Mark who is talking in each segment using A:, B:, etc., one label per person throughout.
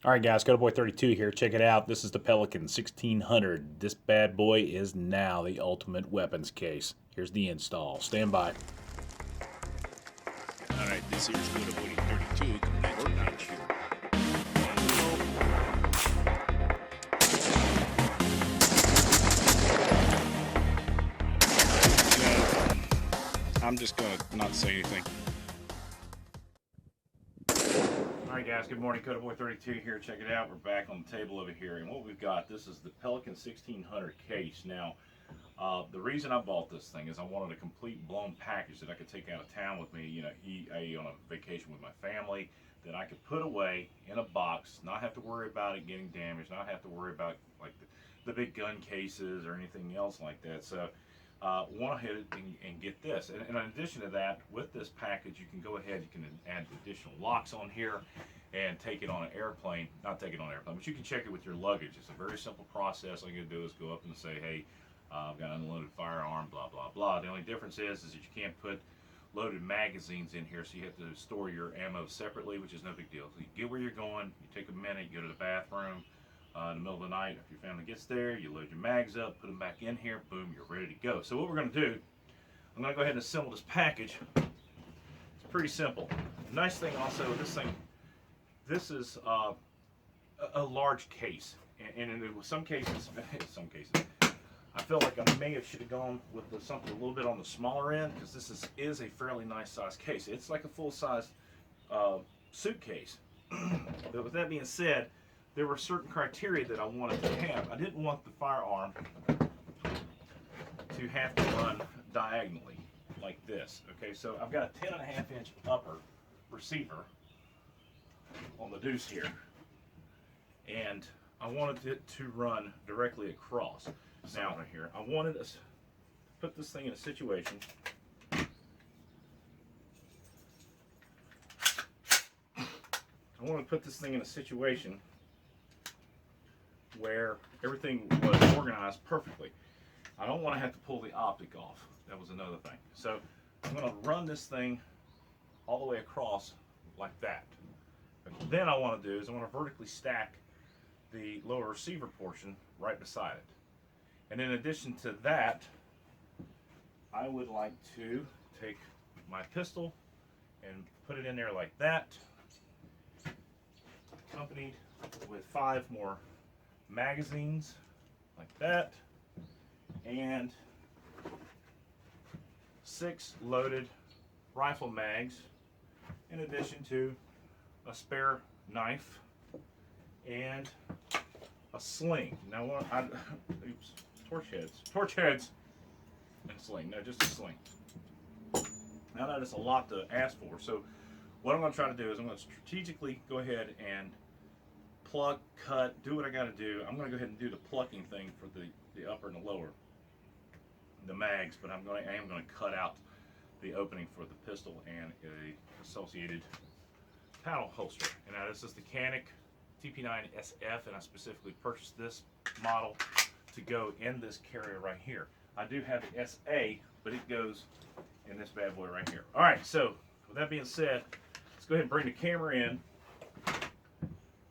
A: All right, guys, Boy 32 here. Check it out. This is the Pelican 1600. This bad boy is now the ultimate weapons case. Here's the install. Stand by.
B: All right, this here's Good Boy 32 convention out here. I'm just gonna not say anything.
A: All right, guys, good morning. Boy 32 here. Check it out. We're back on the table over here. And what we've got, this is the Pelican 1600 case. Now, the reason I bought this thing is I wanted a complete blown package that I could take out of town with me, on a vacation with my family, that I could put away in a box, not have to worry about it getting damaged, not have to worry about like the big gun cases or anything else like that. So want to hit it and get this. And in addition to that, with this package, you can go ahead, you can add additional locks on here and take it on an airplane. Not take it on an airplane, but you can check it with your luggage. It's a very simple process. All you gotta do is go up and say, hey, I've got an unloaded firearm, blah, blah, blah. The only difference is that you can't put loaded magazines in here, so you have to store your ammo separately, which is no big deal. So you get where you're going, you take a minute, you go to the bathroom, in the middle of the night, if your family gets there, you load your mags up, put them back in here, boom, you're ready to go. So what we're going to do, I'm going to go ahead and assemble this package. It's pretty simple. The nice thing also, this is a large case, and in some cases, I feel like I may have should have gone with something a little bit on the smaller end, because this is a fairly nice size case. It's like a full size suitcase. But with that being said, there were certain criteria that I wanted to have. I didn't want the firearm to have to run diagonally like this. Okay, so I've got a 10.5-inch upper receiver on the deuce here, and I wanted it to run directly across. Now, right here, I wanted to put this thing in a situation where everything was organized perfectly. I don't want to have to pull the optic off. That was another thing. So I'm going to run this thing all the way across like that. But then I want to do is I want to vertically stack the lower receiver portion right beside it. And in addition to that, I would like to take my pistol and put it in there like that, accompanied with 5 more magazines like that, and 6 loaded rifle mags, in addition to a spare knife and a sling. Now, oops, torch heads, and a sling. No, just a sling. Now that is a lot to ask for. So what I'm going to try to do is I'm going to strategically go ahead and pluck, cut, do what I got to do. I'm going to go ahead and do the plucking thing for the upper and the lower, the mags, but I am going to cut out the opening for the pistol and a associated paddle holster. And now this is the Canik TP9SF, and I specifically purchased this model to go in this carrier right here. I do have the SA, but it goes in this bad boy right here. All right, so with that being said, let's go ahead and bring the camera in,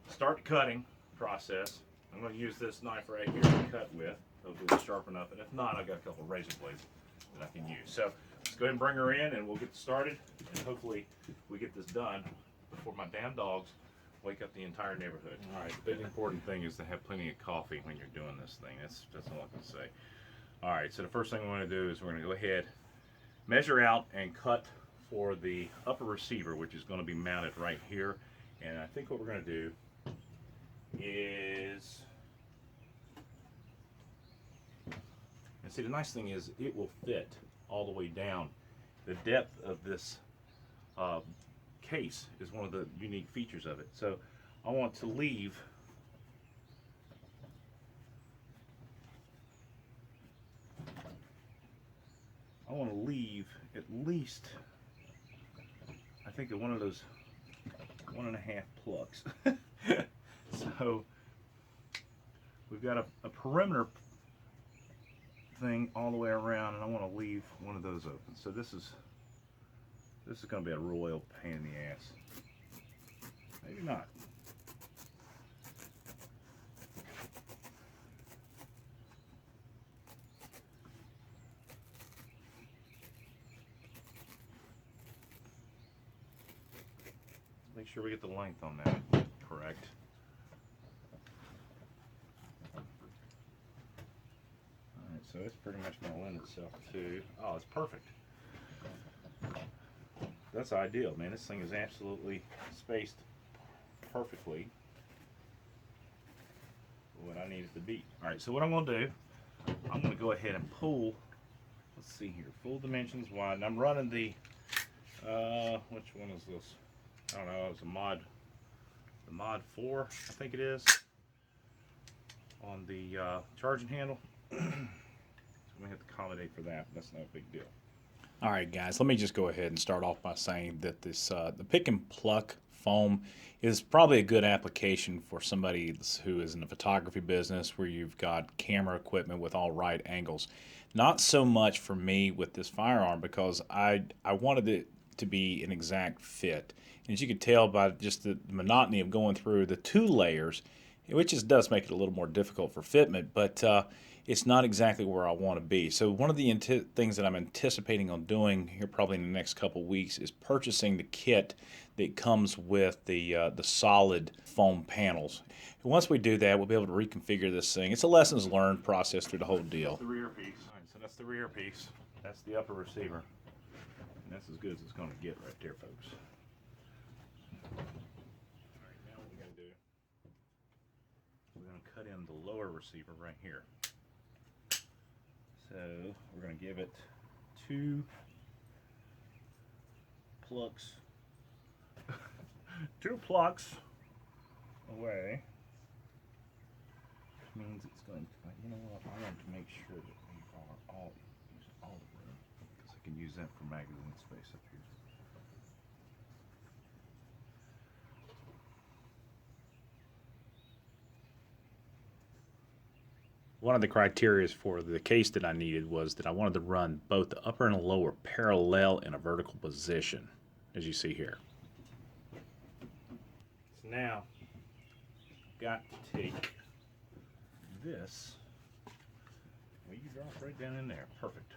A: start the cutting process. I'm going to use this knife right here to cut with. Hopefully it's sharp enough, and if not, I've got a couple of razor blades that I can use. So let's go ahead and bring her in, and we'll get started, and hopefully we get this done before my damn dogs wake up the entire neighborhood. All right, the big important thing is to have plenty of coffee when you're doing this thing. That's all I can say. All right, so the first thing we want to do is we're going to go ahead, measure out, and cut for the upper receiver, which is going to be mounted right here. And I think what we're going to do is, and see, the nice thing is it will fit all the way down. The depth of this case is one of the unique features of it. So I want to leave at least, I think, one of those 1.5 plugs. So we've got a perimeter thing all the way around, and I want to leave one of those open. So this is going to be a royal pain in the ass. Maybe not. make sure we get the length on that correct. Alright, so it's pretty much going to lend itself to, oh, it's perfect. That's ideal, man. This thing is absolutely spaced perfectly for what I need it to be. Alright, so what I'm going to do, I'm going to go ahead and pull, let's see here, full dimensions wide. And I'm running the, which one is this? I don't know, it's the mod 4, I think it is, on the charging handle. So we have to accommodate for that. That's not a big deal.
C: All right, guys, let me just go ahead and start off by saying that this the pick and pluck foam is probably a good application for somebody who is in the photography business where you've got camera equipment with all right angles. Not so much for me with this firearm because I wanted it to be an exact fit. And as you can tell by just the monotony of going through the 2 layers, which just does make it a little more difficult for fitment, but it's not exactly where I want to be. So one of the things that I'm anticipating on doing here probably in the next couple weeks is purchasing the kit that comes with the solid foam panels. And once we do that, we'll be able to reconfigure this thing. It's a lessons learned process through the whole deal.
A: That's the rear piece. All right, so that's the rear piece. That's the upper receiver. And that's as good as it's going to get right there, folks. All right, now what we're going to do, we're going to cut in the lower receiver right here. So we're going to give it 2 plucks, 2 plucks away. Which means it's going to, you know what, I want to make sure that we are all using all of them because I can use that for magazine space up here.
C: One of the criteria for the case that I needed was that I wanted to run both the upper and the lower parallel in a vertical position, as you see here.
A: So now, I've got to take this, well, you drop right down in there, perfect.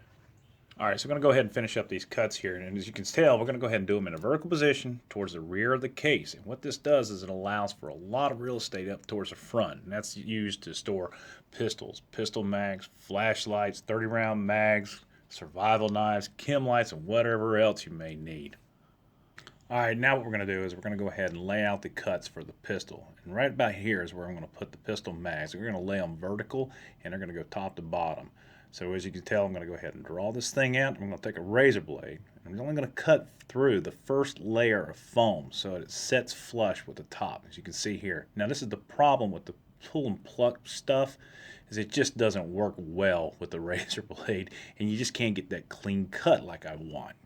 C: All right, so we're going to go ahead and finish up these cuts here. And as you can tell, we're going to go ahead and do them in a vertical position towards the rear of the case. And what this does is it allows for a lot of real estate up towards the front. And that's used to store pistols, pistol mags, flashlights, 30-round mags, survival knives, chem lights, and whatever else you may need. All right, now what we're going to do is we're going to go ahead and lay out the cuts for the pistol. And right about here is where I'm going to put the pistol mags. We're going to lay them vertical, and they're going to go top to bottom. So as you can tell, I'm going to go ahead and draw this thing out. I'm going to take a razor blade. I'm only going to cut through the first layer of foam so it sets flush with the top, as you can see here. Now this is the problem with the pull and pluck stuff, is it just doesn't work well with the razor blade, and you just can't get that clean cut like I want.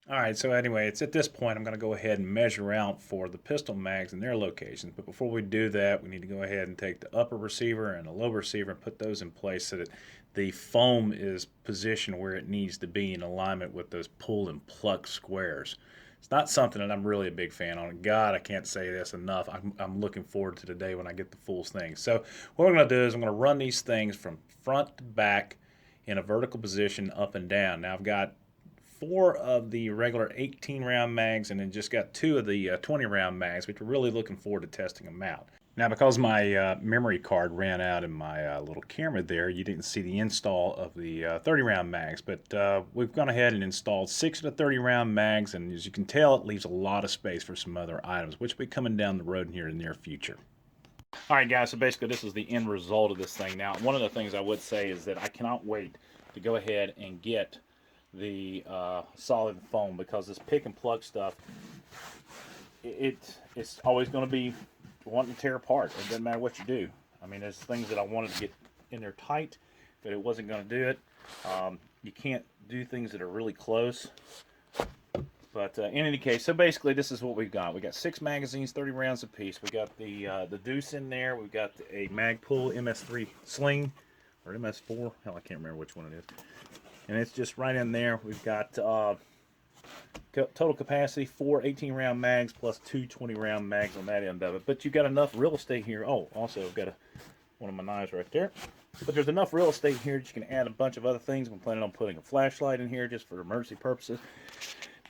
C: All right, so anyway, it's at this point I'm going to go ahead and measure out for the pistol mags and their locations. But before we do that, we need to go ahead and take the upper receiver and the lower receiver and put those in place so that the foam is positioned where it needs to be in alignment with those pull and pluck squares. It's not something that I'm really a big fan on. God, I can't say this enough. I'm looking forward to the day when I get the full thing. So what I'm going to do is I'm going to run these things from front to back in a vertical position up and down. Now I've got 4 of the regular 18-round mags and then just got 2 of the 20-round mags, which we're really looking forward to testing them out. Now, because my memory card ran out in my little camera there, you didn't see the install of the 30-round mags, but we've gone ahead and installed 6 of the 30-round mags, and as you can tell, it leaves a lot of space for some other items, which will be coming down the road here in the near future.
A: All right, guys, so basically this is the end result of this thing. Now, one of the things I would say is that I cannot wait to go ahead and get the solid foam, because this pick and plug stuff, it's always going to be wanting to tear apart. It doesn't matter what you do. I mean, there's things that I wanted to get in there tight, but it wasn't going to do it. You can't do things that are really close. But in any case, so basically this is what we've got. We got 6 magazines, 30 rounds apiece. We got the deuce in there. We've got a Magpul MS3 sling, or MS4. Hell, I can't remember which one it is. And it's just right in there. We've got total capacity 4 18-round mags plus 2 20-round mags on that end of it. But you've got enough real estate here. Oh, also I've got one of my knives right there. But there's enough real estate here that you can add a bunch of other things. I'm planning on putting a flashlight in here just for emergency purposes.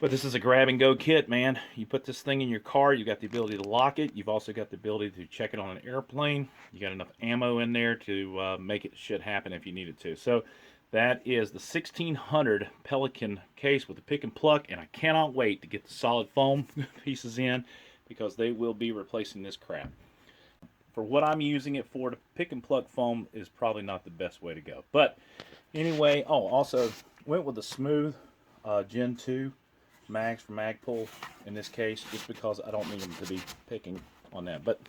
C: But this is a grab and go kit, man. You put this thing in your car, you've got the ability to lock it. You've also got the ability to check it on an airplane. You got enough ammo in there to make it shit happen if you needed to. So that is the 1600 Pelican case with the pick and pluck, and I cannot wait to get the solid foam pieces in because they will be replacing this crap. For what I'm using it for, the pick and pluck foam is probably not the best way to go. But anyway, oh, also went with the smooth Gen 2 mags for Magpul in this case, just because I don't need them to be picking on that. But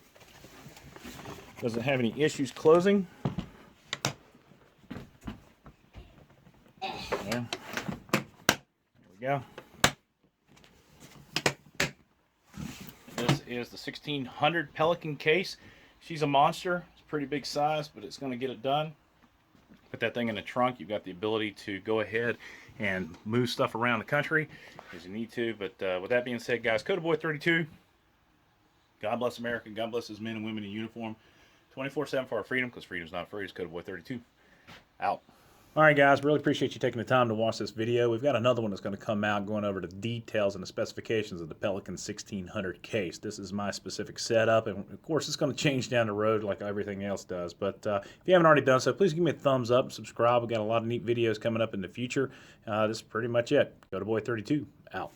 C: doesn't have any issues closing. There we go. This is the 1600 Pelican case. She's a monster. It's a pretty big size, but it's going to get it done. Put that thing in the trunk. You've got the ability to go ahead and move stuff around the country as you need to. But with that being said, guys, Codaboy32, God bless America. God bless his men and women in uniform. 24/7 for our freedom, because freedom's not free. It's Codaboy32. Out. All right, guys, really appreciate you taking the time to watch this video. We've got another one that's going to come out going over the details and the specifications of the Pelican 1600 case. This is my specific setup, and of course, it's going to change down the road like everything else does. But if you haven't already done so, please give me a thumbs up and subscribe. We've got a lot of neat videos coming up in the future. This is pretty much it. Codaboy32, out.